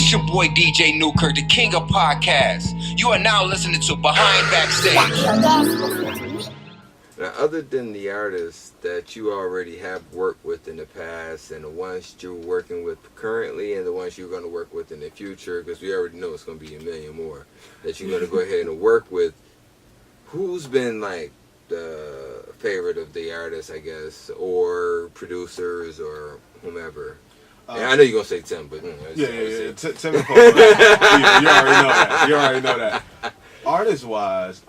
It's your boy DJ Newkirk, the king of podcasts. You are now listening to Behind Backstage. Now, other than the artists that you already have worked with in the past and the ones you're working with currently and the ones you're going to work with in the future, because we already know it's going to be a million more that you're going to go ahead and work with, who's been like the favorite of the artists, I guess, or producers or whomever? And I know you're going to say Tim, but... Tim and Polow. You already know that. Artist-wise,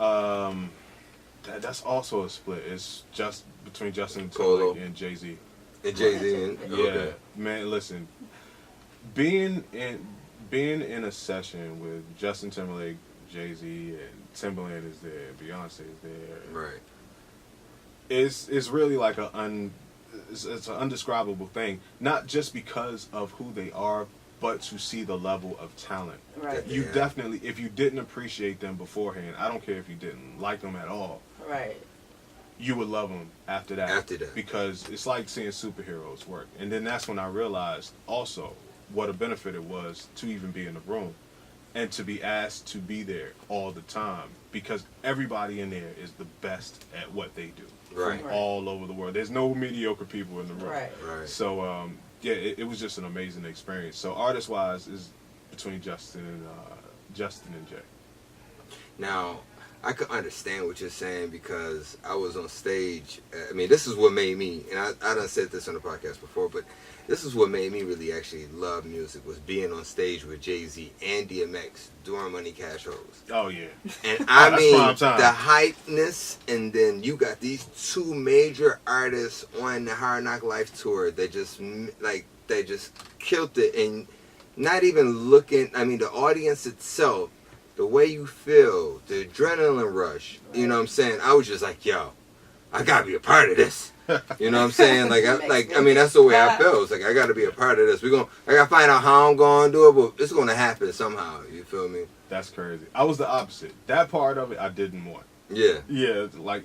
that's also a split. It's just between Justin Timberlake and Jay-Z. And Jay-Z. Yeah, man, listen. Being in a session with Justin Timberlake, Jay-Z, and Timbaland is there, Beyonce is there. Right. It's really like it's an undescribable thing, not just because of who they are, but to see the level of talent. Right. You definitely, if you didn't appreciate them beforehand, I don't care if you didn't like them at all. Right. You would love them after that. After that. Because it's like seeing superheroes work. And then that's when I realized also what a benefit it was to even be in the room and to be asked to be there all the time, because everybody in there is the best at what they do. Right. From all over the world. There's no mediocre people in the room. Right. So, it was just an amazing experience. So artist-wise is between Justin and Jay. Now, I could understand what you're saying because I was on stage. I mean, this is what made me, and I done said this on the podcast before, but this is what made me really actually love music, was being on stage with Jay-Z and DMX during Money Cash Hoes. Oh, yeah. And I mean, prime time. the hypeness, and then you got these two major artists on the Hard Knock Life tour that just, they just killed it, and not even looking, I mean, the audience itself, the way you feel, the adrenaline rush, you know what I'm saying? I was just like, yo, I gotta be a part of this. You know what I'm saying? I mean, that's the way I feel. It's like, I gotta be a part of this. I gotta find out how I'm gonna do it, but it's gonna happen somehow. You feel me? That's crazy. I was the opposite. That part of it, I didn't want. Yeah. Yeah, like,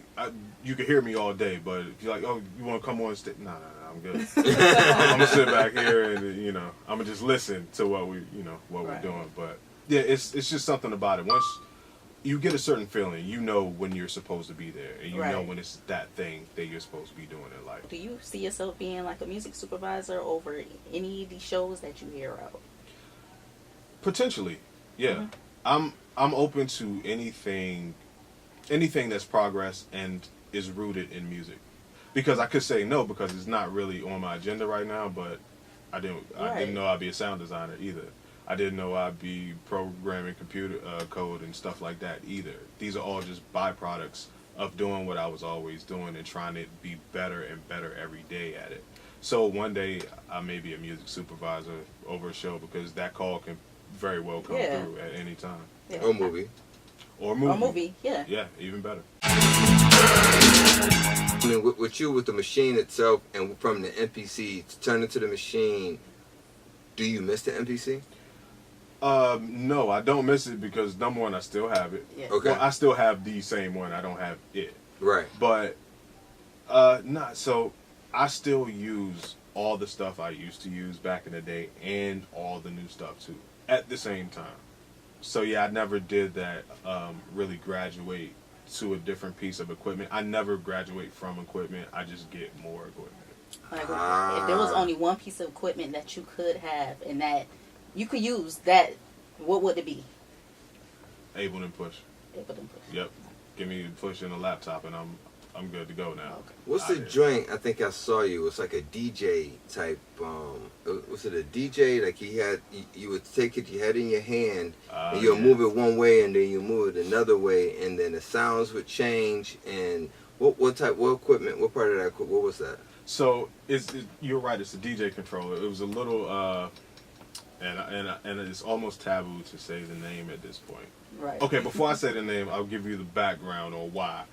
you could hear me all day, but if you're like, oh, you want to come on stage? Nah, I'm good. I'm gonna sit back here and, I'm gonna just listen to what we're doing. But yeah, it's just something about it. Once you get a certain feeling, you know when you're supposed to be there, and you know when it's that thing that you're supposed to be doing in life. Do you see yourself being like a music supervisor over any of these shows that you hear out? Potentially, yeah. Mm-hmm. I'm open to anything that's progress and is rooted in music. Because I could say no because it's not really on my agenda right now, but I didn't know I'd be a sound designer either. I didn't know I'd be programming computer code and stuff like that either. These are all just byproducts of doing what I was always doing and trying to be better and better every day at it. So one day I may be a music supervisor over a show because that call can very well come through at any time. Yeah. Or movie. Or movie, yeah. Yeah, even better. I mean, with you, with the machine itself, and from the MPC to turn into the machine, do you miss the MPC? No, I don't miss it because, number one, I still have it. Yeah. Okay. Well, I still have the same one. I don't have it. Right. But, so I still use all the stuff I used to use back in the day and all the new stuff, too, at the same time. So, yeah, I never did that, really graduate to a different piece of equipment. I never graduate from equipment. I just get more equipment. Like, if there was only one piece of equipment that you could have and that you could use, that, what would it be? Ableton Push. Ableton Push. Yep. Give me a push and a laptop and I'm good to go now. Okay. What's the joint? I think I saw you. It's like a DJ type. Was it a DJ? Like you would take it, you had it in your hand, and you'll move it one way, and then you move it another way, and then the sounds would change. And what equipment? What part of that? What was that? So you're right. It's a DJ controller. It was a little, and it's almost taboo to say the name at this point. Right. Okay, before I say the name, I'll give you the background on why.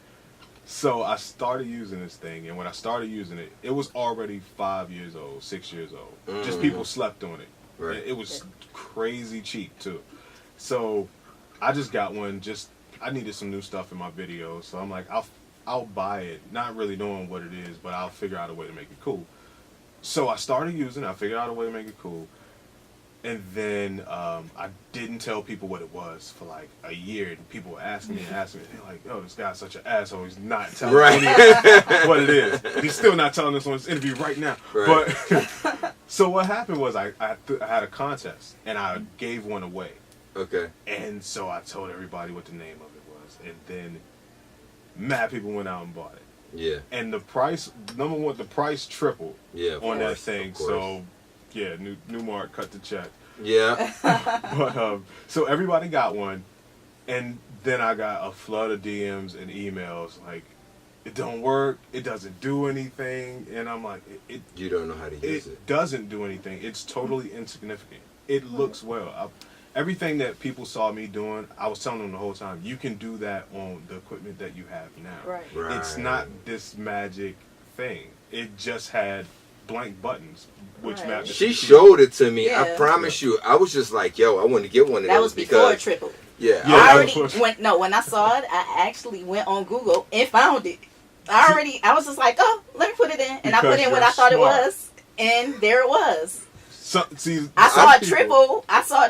So I started using this thing, and when I started using it, it was already 5 years old, 6 years old. Mm. Just people slept on it. Right. It was crazy cheap too. So I just got one. I needed some new stuff in my videos, so I'm like, I'll buy it, not really knowing what it is, but I'll figure out a way to make it cool. So I started using it. I figured out a way to make it cool. And then I didn't tell people what it was for like a year. And people were asking me. They're like, "Oh, this guy's such an asshole. He's not telling me what it is. He's still not telling us on this interview right now." Right. But so what happened was I had a contest and I gave one away. Okay. And so I told everybody what the name of it was, and then mad people went out and bought it. Yeah. And the price, number one, the price tripled. Yeah. On that thing. So yeah, Newmark cut the check. Yeah. But so everybody got one, and then I got a flood of DMs and emails like, it don't work, it doesn't do anything, and I'm like, you don't know how to use it. It doesn't do anything. It's totally insignificant. It looks well. Everything that people saw me doing, I was telling them the whole time, you can do that on the equipment that you have now. Right. It's not this magic thing. It just had blank buttons, which mapped. She showed it to me. Yeah. I promise you. I was just like, yo, I want to get one of those. That was before Triple. Yeah. I already when I saw it, I actually went on Google and found it. I was just like, oh, let me put it in. And I put in what I thought it was. And there it was. I saw it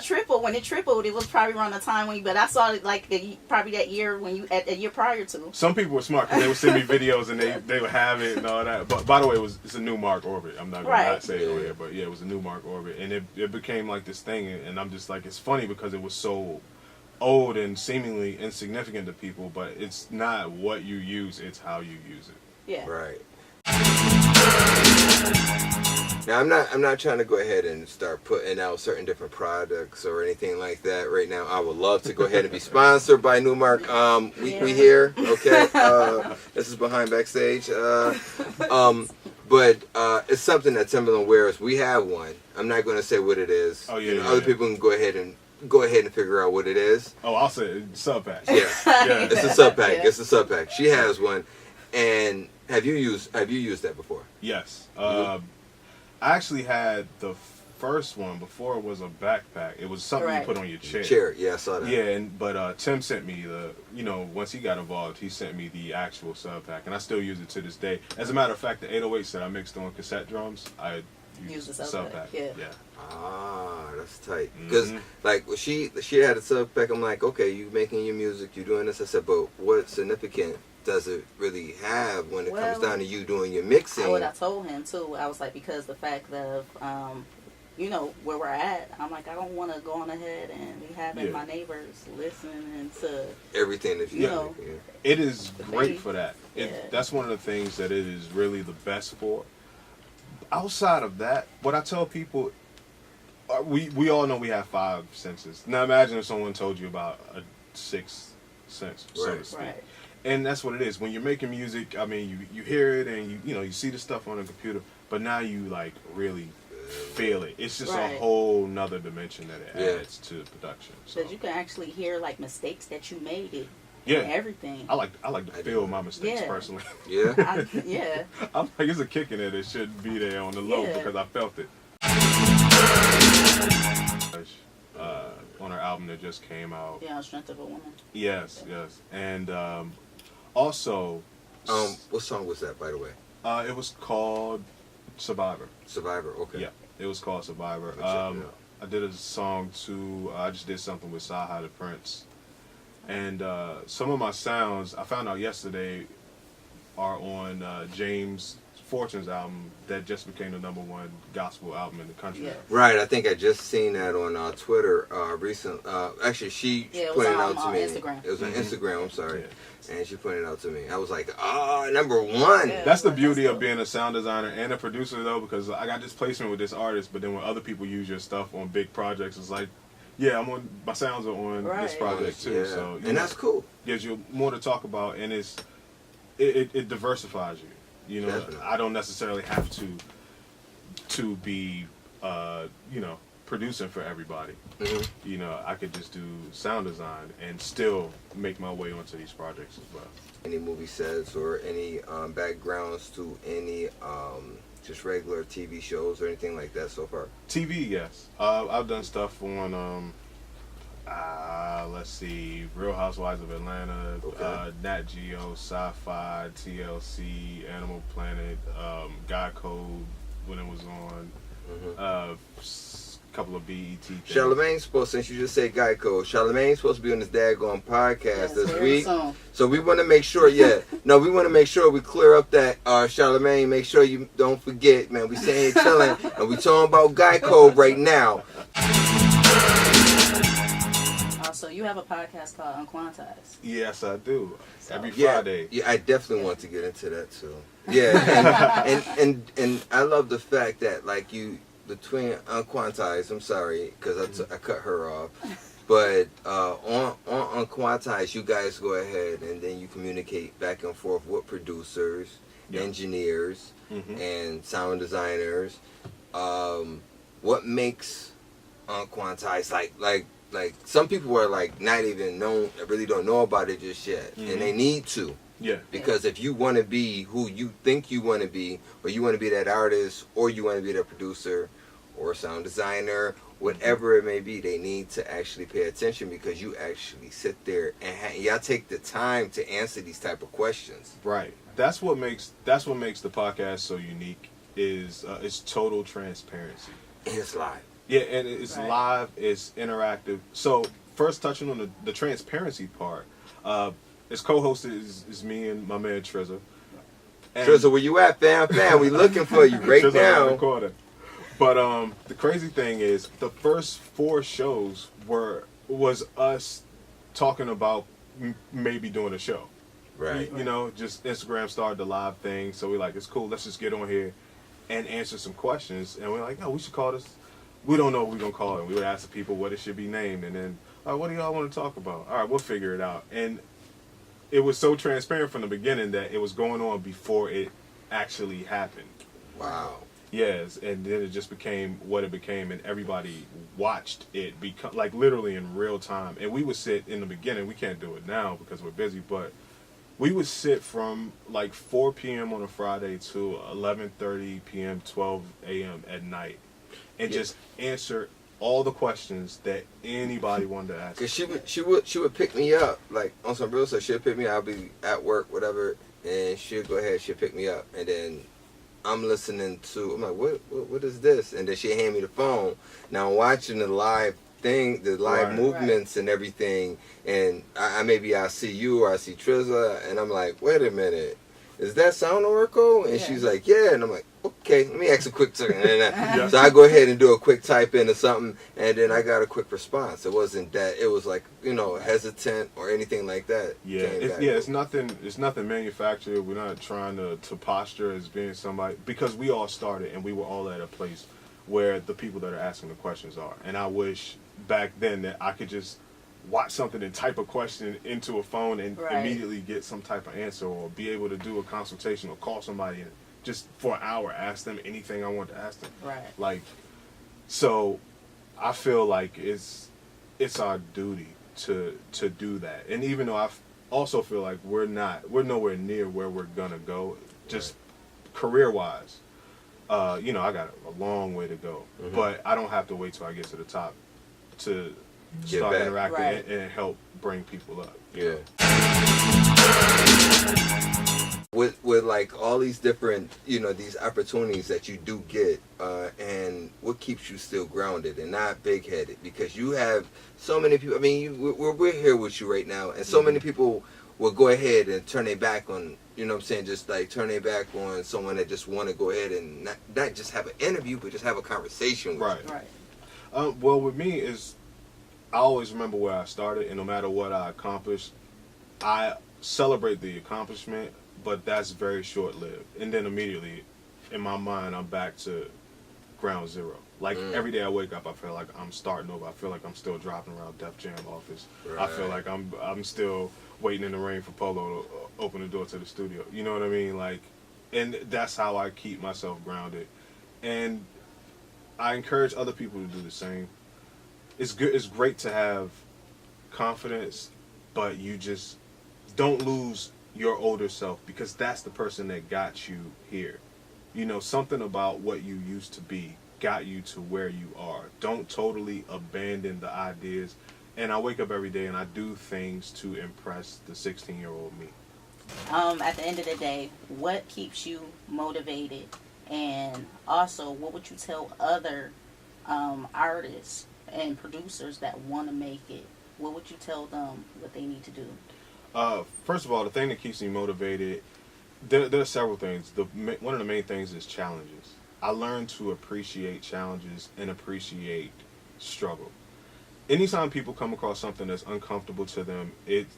triple. When it tripled, it was probably around the time but I saw it like probably that year a year prior to. Some people were smart because they would send me videos and they would have it and all that. But by the way, it's a Newmark orbit. I'm not going to not say it over here, but yeah, it was a Newmark orbit, and it became like this thing. And I'm just like, it's funny because it was so old and seemingly insignificant to people, but it's not what you use; it's how you use it. Yeah. Right. Now I'm not trying to go ahead and start putting out certain different products or anything like that right now. I would love to go ahead and be sponsored by Newmark. We here, okay? This is Behind Backstage. But it's something that Timbaland wears. We have one. I'm not going to say what it is. Oh yeah. Other people can go ahead and figure out what it is. Oh, I'll say it. Sub pack. Yeah. It's a sub pack. Yeah. It's a sub pack. She has one. And have you used that before? Yes. I actually had the first one before it was a backpack. It was something you put on your chair. Yeah, I saw that. Yeah, but Tim sent me once he got involved, he sent me the actual sub pack, and I still use it to this day. As a matter of fact, the 808s that I mixed on cassette drums, I use the sub pack. Yeah. Ah, that's tight. Because like she had a sub pack. I'm like, okay, you making your music, you doing this. I said, but what significant does it really have when it comes down to you doing your mixing? What I told him too, I was like, because the fact of where we're at, I'm like, I don't want to go on ahead and be having my neighbors listening to everything that you know. It is great for that. That's one of the things that it is really the best for. Outside of that, what I tell people, we all know we have 5 senses. Now imagine if someone told you about a 6th sense, so to speak. Right. And that's what it is. When you're making music, I mean, you hear it and you see the stuff on the computer, but now you like really feel it. It's just a whole nother dimension that it adds to production. Because you can actually hear like mistakes that you made. Yeah. And everything. I like to feel my mistakes personally. Yeah. Yeah. I'm like, it's a kick in it. It shouldn't be there on the low because I felt it. On her album that just came out. Yeah, Strength of a Woman. Yes. And also... what song was that, by the way? It was called Survivor. Survivor, okay. Yeah, it was called Survivor. I did a song too. I just did something with Saha the Prince. And some of my sounds, I found out yesterday, are on James Fortune's album that just became the #1 gospel album in the country. Yeah. Right, I think I just seen that on Twitter recently. Actually, she pointed it out to me. Instagram. It was on Instagram, I'm sorry. Yeah. And she pointed it out to me. I was like, #1. Yeah, that's the beauty of being a sound designer and a producer, though, because I got this placement with this artist, but then when other people use your stuff on big projects, it's like, yeah, my sounds are on this project too. Yeah. So that's cool. Gives you more to talk about, and it diversifies you. You know, definitely. I don't necessarily have to be, producing for everybody. Mm-hmm. You know, I could just do sound design and still make my way onto these projects as well. Any movie sets or any backgrounds to any just regular TV shows or anything like that so far? TV, yes. I've done stuff on, let's see, Real Housewives of Atlanta, Nat Geo, Sci-Fi, TLC, Animal Planet, God Code when it was on, couple of BET things. Charlemagne's supposed, since you just said Geico, Charlemagne's supposed to be on this daggone podcast this week. So we want to make sure, we want to make sure we clear up that Charlemagne. Make sure you don't forget, man. We sitting here chilling and we talking about Geico right now. So you have a podcast called UnQuantized. Yes, I do. Every Friday. Yeah, I definitely want to get into that too. Yeah, and I love the fact that like you between UnQuantized. I'm sorry because I cut her off, but on UnQuantized, you guys go ahead and then you communicate back and forth with producers, engineers, and sound designers. What makes UnQuantized like some people are like not even really don't know about it just yet, and they need to. Yeah. Because if you want to be who you think you want to be, or you want to be that artist, or you want to be that producer, or sound designer, whatever it may be, they need to actually pay attention because you actually sit there and y'all take the time to answer these type of questions. Right. That's what makes the podcast so unique. Is it's total transparency. And it's live. Yeah, and it's live, it's interactive. So first touching on the transparency part, it's co-hosted is me and my man Trezor. Trezor, where you at, fam? We looking for you right now. But the crazy thing is the first 4 shows was us talking about maybe doing a show. Right. You know, just Instagram started the live thing, so we're like, it's cool, let's just get on here and answer some questions. And we're like, no, we should call this. We don't know what we're going to call it. We would ask the people what it should be named. And then, what do y'all want to talk about? All right, we'll figure it out. And it was so transparent from the beginning that it was going on before it actually happened. Wow. Yes, and then it just became what it became, and everybody watched it become, like, literally in real time. And we would sit in the beginning. We can't do it now because we're busy, but we would sit from like 4 p.m. on a Friday to 11:30 p.m., 12 a.m. at night. And just answer all the questions that anybody wanted to ask. Cause she would pick me up like on some real stuff. She'll pick me up. I'll be at work, whatever, and she'll go ahead. She'll pick me up, and then I'm listening to. I'm like, what is this? And then she'll hand me the phone. Now I'm watching the live thing, the live movements and everything, and I see you or I see Trezor, and I'm like, wait a minute, is that Sound Oracle? And she's like, yeah, and I'm like, okay, let me ask a quick second. So I go ahead and do a quick type in or something, and then I got a quick response. It wasn't that, it was like, hesitant or anything like that. Yeah, it's nothing manufactured. We're not trying to posture as being somebody, because we all started and we were all at a place where the people that are asking the questions are. And I wish back then that I could just watch something and type a question into a phone and immediately get some type of answer, or be able to do a consultation or call somebody and just for an hour ask them anything I want to ask them. Right. Like, so I feel like it's our duty to do that. And even though I also feel like we're nowhere near where we're gonna go, just career wise. I got a long way to go, but I don't have to wait till I get to the top to start interacting and help bring people up. Yeah. With like all these different, these opportunities that you do get, and what keeps you still grounded and not big-headed? Because you have so many people. I mean, we're here with you right now, and so many people will go ahead and turn their back on, just like turn their back on someone that just want to go ahead and not just have an interview, but just have a conversation with you. Right. Well, with me is, I always remember where I started, and no matter what I accomplish, I celebrate the accomplishment, but that's very short-lived. And then immediately, in my mind, I'm back to ground zero. Like, every day I wake up, I feel like I'm starting over. I feel like I'm still driving around Def Jam office. Right. I feel like I'm still waiting in the rain for Polow to open the door to the studio. You know what I mean? Like, and that's how I keep myself grounded. And I encourage other people to do the same. It's good. It's great to have confidence, but you just don't lose your older self, because that's the person that got you here. Something about what you used to be got you to where you are. Don't totally abandon the ideas. And I wake up every day and I do things to impress the 16-year-old me. At the end of the day, what keeps you motivated? And also, what would you tell other artists and producers that want to make it, what would you tell them what they need to do? First of all, the thing that keeps me motivated, there are several things. One of the main things is challenges. I learned to appreciate challenges and appreciate struggle. Anytime people come across something that's uncomfortable to them, it's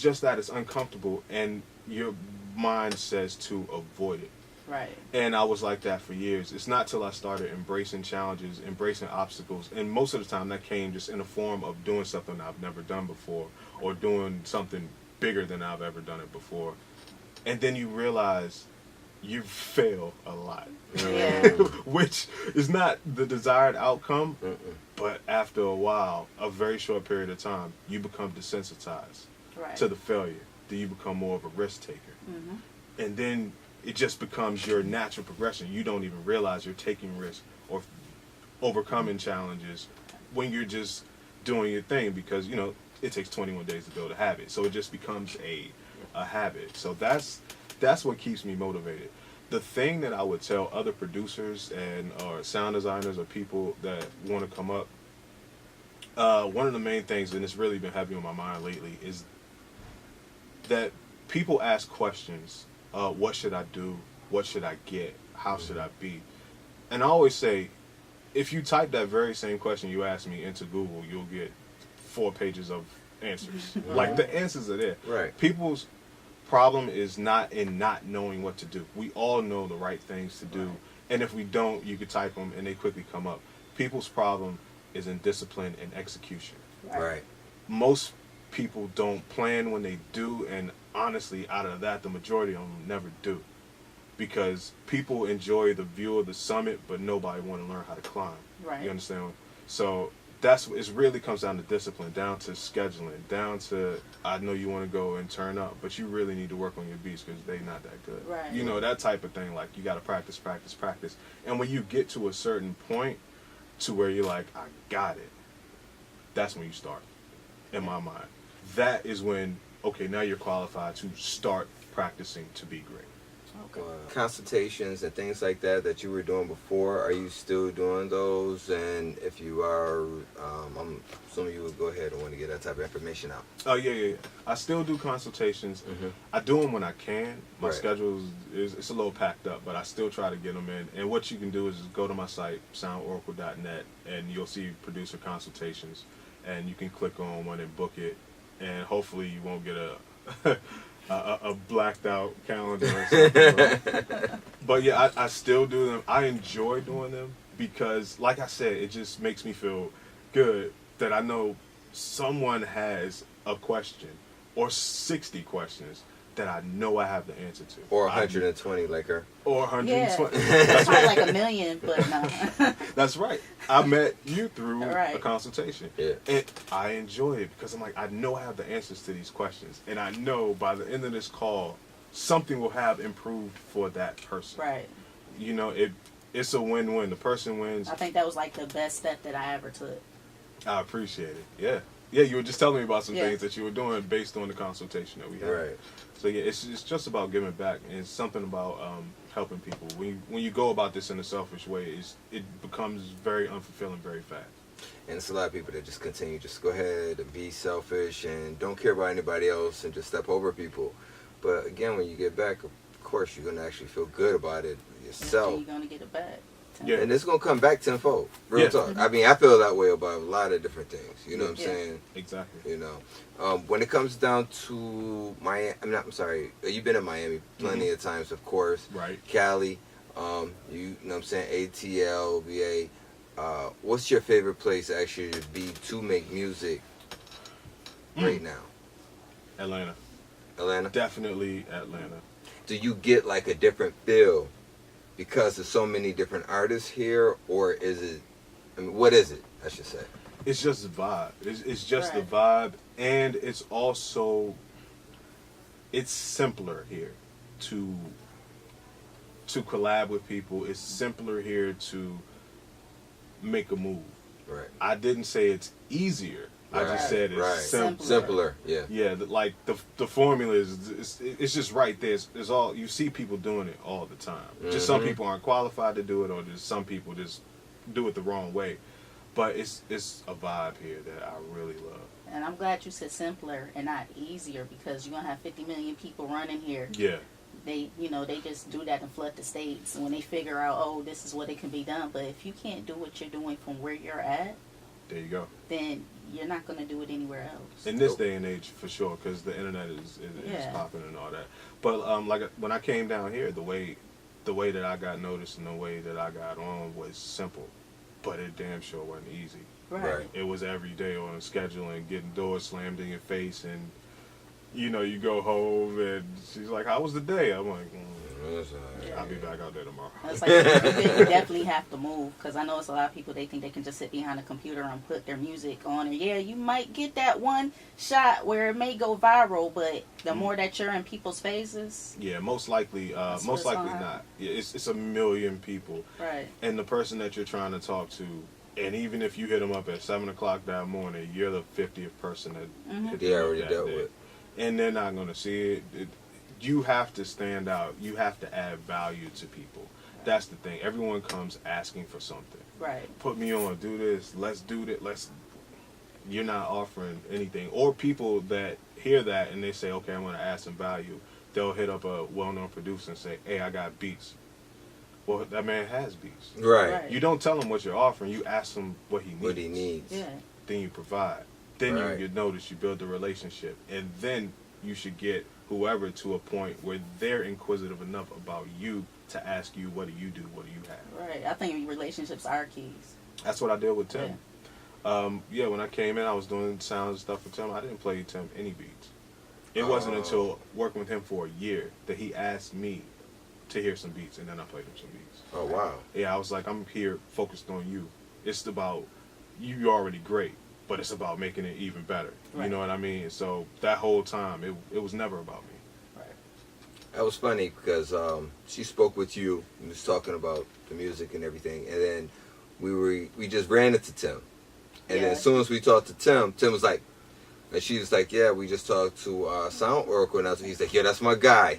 just that it's uncomfortable, and your mind says to avoid it. Right. And I was like that for years. It's not till I started embracing challenges, embracing obstacles, and most of the time that came just in the form of doing something I've never done before, or doing something bigger than I've ever done it before. And then you realize you fail a lot, Yeah. which is not the desired outcome, but after a while, a very short period of time, you become desensitized to the failure. Then you become more of a risk taker. And then it just becomes your natural progression. You don't even realize you're taking risks or overcoming challenges when you're just doing your thing, because, you know, it takes 21 days to build a habit. So it just becomes a habit. So that's what keeps me motivated. The thing that I would tell other producers or sound designers or people that want to come up, one of the main things, and it's really been heavy on my mind lately, is that people ask questions. What should I do? What should I get? How should I be? And I always say, if you type that very same question you asked me into Google, you'll get 4 pages of answers. Like, the answers are there. Right. People's problem is not in not knowing what to do. We all know the right things to do. And if we don't, you could type them and they quickly come up. People's problem is in discipline and execution. Right. Most people don't plan when they do, and honestly, out of that, the majority of them never do, because people enjoy the view of the summit, but nobody want to learn how to climb. Right. You understand? So it really comes down to discipline, down to scheduling, down to, I know you want to go and turn up, but you really need to work on your beats because they're not that good. Right. You know, that type of thing. Like, you got to practice. And when you get to a certain point to where you're like, I got it, that's when you start, in my mind. That is when, okay, now you're qualified to start practicing to be great. Okay. Consultations and things like that you were doing before, are you still doing those? And if you are, I'm assuming you would go ahead and want to get that type of information out. Oh, yeah. I still do consultations. I do them when I can. My Right. schedule is it's a little packed up, but I still try to get them in. And what you can do is just go to my site, soundoracle.net, and you'll see producer consultations. And you can click on one and book it. And hopefully you won't get a blacked out calendar or something. But yeah, I still do them. I enjoy doing them because, like I said, it just makes me feel good that I know someone has a question or 60 questions that I know I have the answer to. Or 120 like her. Or 120. Yeah. That's Probably right. like a million, but no. That's right. I met you through Right. a consultation. Yeah. And I enjoy it because I'm like, I know I have the answers to these questions. And I know by the end of this call, something will have improved for that person. Right. You know, it's a win-win. The person wins. I think that was like the best step that I ever took. I appreciate it. Yeah. Yeah, you were just telling me about some Yeah. things that you were doing based on the consultation that we had. Right. So yeah, it's just about giving back, and it's something about helping people. When you go about this in a selfish way, it becomes very unfulfilling very fast. And it's a lot of people that just continue, just go ahead and be selfish and don't care about anybody else and just step over people. But again, when you get back, of course, you're going to actually feel good about it yourself. And you're going to get it back. Yeah. And it's going to come back tenfold. Real Yeah. talk. I mean, I feel that way about a lot of different things. You know what I'm Yeah. saying? Exactly. You know, when it comes down to Miami, I'm sorry, you've been in Miami plenty of times, of course. Right. Cali, you know what I'm saying, ATL, VA. What's your favorite place actually to be to make music right now? Atlanta. Atlanta? Definitely Atlanta. Do you get like a different feel because there's so many different artists here, or is it, I mean, what is it, I should say? It's just the vibe. It's just Right. the vibe, and it's also, it's simpler here to collab with people. It's simpler here to make a move. Right. I didn't say it's easier. I just said it's right. simpler. Simpler, yeah. Yeah, like the formula is it's just right there. It's all, you see people doing it all the time. Just some people aren't qualified to do it, or just some people just do it the wrong way. But it's a vibe here that I really love. And I'm glad you said simpler and not easier, because you're going to have 50 million people running here. Yeah. They just do that and flood the states when they figure out, oh, this is what it can be done. But if you can't do what you're doing from where you're at, there you go. Then you're not going to do it anywhere else. In this day and age, for sure, because the internet is popping and all that. But like when I came down here, the way that I got noticed and the way that I got on was simple, but it damn sure wasn't easy. Right. It was every day on a schedule and getting doors slammed in your face, and you go home and she's like, "How was the day?" I'm like, I'll be back out there tomorrow. It's like you definitely have to move, because I know it's a lot of people, they think they can just sit behind a computer and put their music on, and yeah, you might get that one shot where it may go viral, but the more that you're in people's faces, most likely not. Yeah, it's a million people, right? And the person that you're trying to talk to, and even if you hit them up at 7:00 that morning, you're the 50th person that they already dealt with, and they're not going to see it. You have to stand out. You have to add value to people. Right. That's the thing. Everyone comes asking for something. Right. Put me on. Do this. Let's do that. You're not offering anything. Or people that hear that and they say, okay, I'm going to add some value. They'll hit up a well-known producer and say, hey, I got beats. Well, that man has beats. Right. You don't tell him what you're offering. You ask him what he needs. Yeah. Then you provide. Then you notice, you build a relationship. And then you should get whoever to a point where they're inquisitive enough about you to ask you, what do you do? What do you have? Right. I think relationships are keys. That's what I did with Tim. Yeah. When I came in, I was doing sound stuff with Tim. I didn't play Tim any beats. It wasn't until working with him for a year that he asked me to hear some beats, and then I played him some beats. Oh, wow. Yeah, I was like, I'm here focused on you. It's about, you're already great, but it's about making it even better. Right. You know what I mean? So that whole time, it was never about me. Right. That was funny because she spoke with you and was talking about the music and everything, and then we just ran into Tim. And then as soon as we talked to Tim was like, and she was like, yeah, we just talked to Sound Oracle, and he's like, yeah, that's my guy.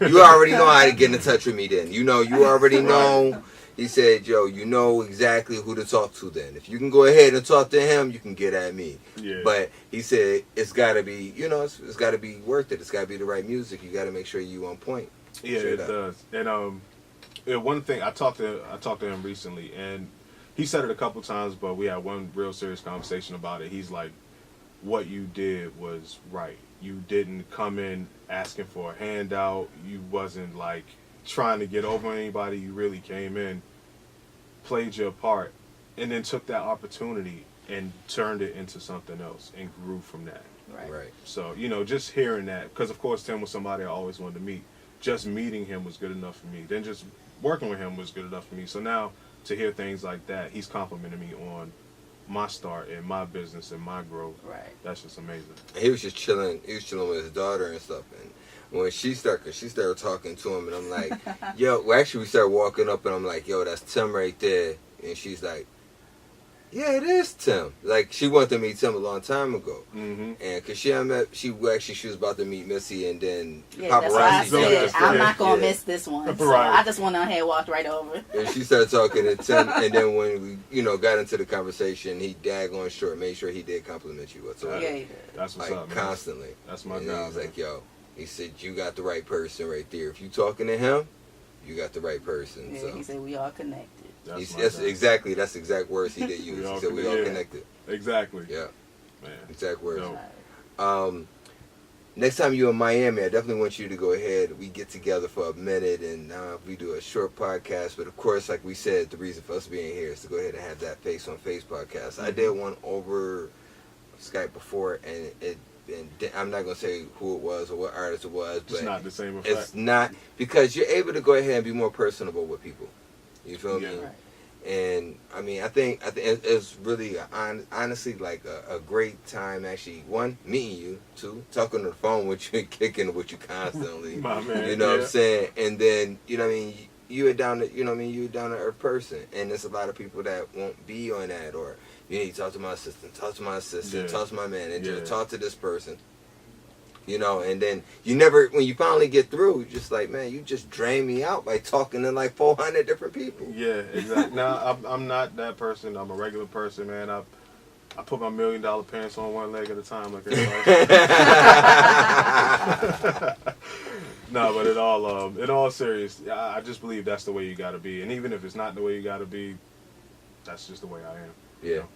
You already know how to get in touch with me then. You already know. He said, yo, you know exactly who to talk to then. If you can go ahead and talk to him, you can get at me. Yeah. But he said, it's got to be, it's got to be worth it. It's got to be the right music. You got to make sure you on point. Yeah, it does. And one thing, I talked to him recently, and he said it a couple times, but we had one real serious conversation about it. He's like, what you did was right. You didn't come in asking for a handout. You wasn't like trying to get over anybody. You really came in, played your part, and then took that opportunity and turned it into something else and grew from that. Right. So, just hearing that, because of course Tim was somebody I always wanted to meet. Just meeting him was good enough for me. Then just working with him was good enough for me. So now to hear things like that, he's complimenting me on my start and my business and my growth. Right. That's just amazing. And he was just chilling. He was chilling with his daughter and stuff. And when she started talking to him, and I'm like, yo, well, actually we started walking up, and I'm like, yo, that's Tim right there. And she's like, yeah, it is Tim. Like, she wanted to meet Tim a long time ago. Mm-hmm. And because she was about to meet Missy, and then paparazzi. That's why I said, I'm not going to miss this one. So I just went on ahead and walked right over. And she started talking to Tim, and then when we, got into the conversation, he daggone short made sure he did compliment you whatsoever. Yeah, he did. That's what's up, man. Constantly. That's my guy. guy. He was like, yo, he said, you got the right person right there. If you talking to him, you got the right person. Yeah, so. He said, we all connected. That's exact words he did use. He said we all connected. Exactly. Yeah. Man. Exact words. No. Next time you're in Miami, I definitely want you to go ahead. We get together for a minute and we do a short podcast. But of course, like we said, the reason for us being here is to go ahead and have that face on face podcast. Mm-hmm. I did one over Skype before, and I'm not gonna say who it was or what artist it was, but it's not the same effect. It's not, because you're able to go ahead and be more personable with people. You feel me? Right. And I mean, I think it's really honestly like a great time actually. One, meeting you. Two, talking on the phone with you and kicking with you constantly. My man, you know what I'm saying? And then you're down to you're a down to earth person. And there's a lot of people that won't be on that, or you need to talk to my assistant, talk to my man, and just talk to this person. You know, and then you never, when you finally get through, you're just like, man, you just drain me out by talking to like 400 different people. Yeah, exactly. Now, I'm not that person. I'm a regular person, man. I put my $1 million pants on one leg at a time like everybody. No, but in all serious, I just believe that's the way you got to be. And even if it's not the way you got to be, that's just the way I am. Yeah. You know?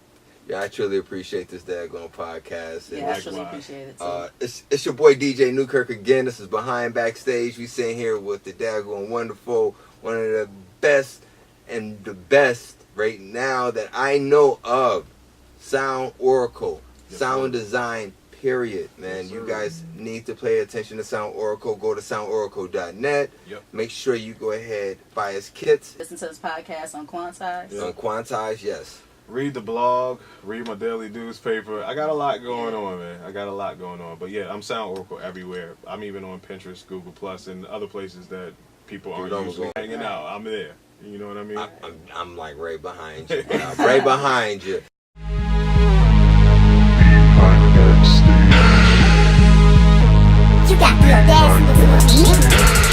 Yeah, I truly appreciate this daggone podcast. And Yeah, I truly appreciate it too. It's your boy DJ Newkirk again. This is Behind Backstage. We sitting here with the daggone wonderful, one of the best right now that I know of, Sound Oracle. Yes, Sound sir. design, period, man. Yes, you sir. guys need to pay attention to Sound Oracle. Go to soundoracle.net. Yep. Make sure you go ahead, buy his kits. Listen to this podcast on UnQuantized. Yeah. UnQuantized, yes. Read the blog, read my daily newspaper. I got a lot going on, man. I got a lot going on. But yeah, I'm Sound Oracle everywhere. I'm even on Pinterest, Google Plus, and other places that people aren't don't usually go. hanging out. I'm there. You know what I mean? I'm like right behind you. I'm right behind you. You got the audacity to